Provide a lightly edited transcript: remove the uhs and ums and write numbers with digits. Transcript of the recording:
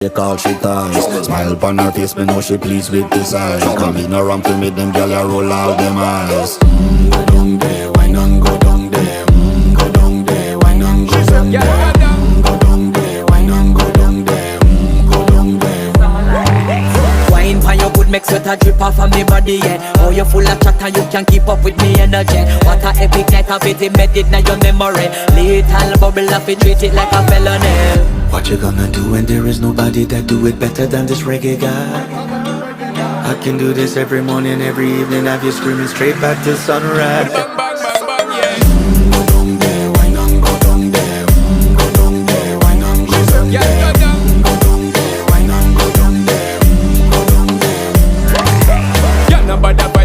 They call she ties. Smile upon her face, me know she pleased with this eyes. Come in around to meet them, girl, you roll out them eyes. Go down there, why not go down there? Go down there, why not go down there? Go down there, why not go down there? Go down there. Wine for your good, make sweat a drip off of me body, yeah. Oh, you full of chatter, you can keep up with me energy. What a epic night of it, embedded in your memory. Little bubble of it, treat it like a felony. What you gonna do when there is nobody that do it better than this reggae guy? I can do this every morning, every evening, have you screaming straight back to sunrise.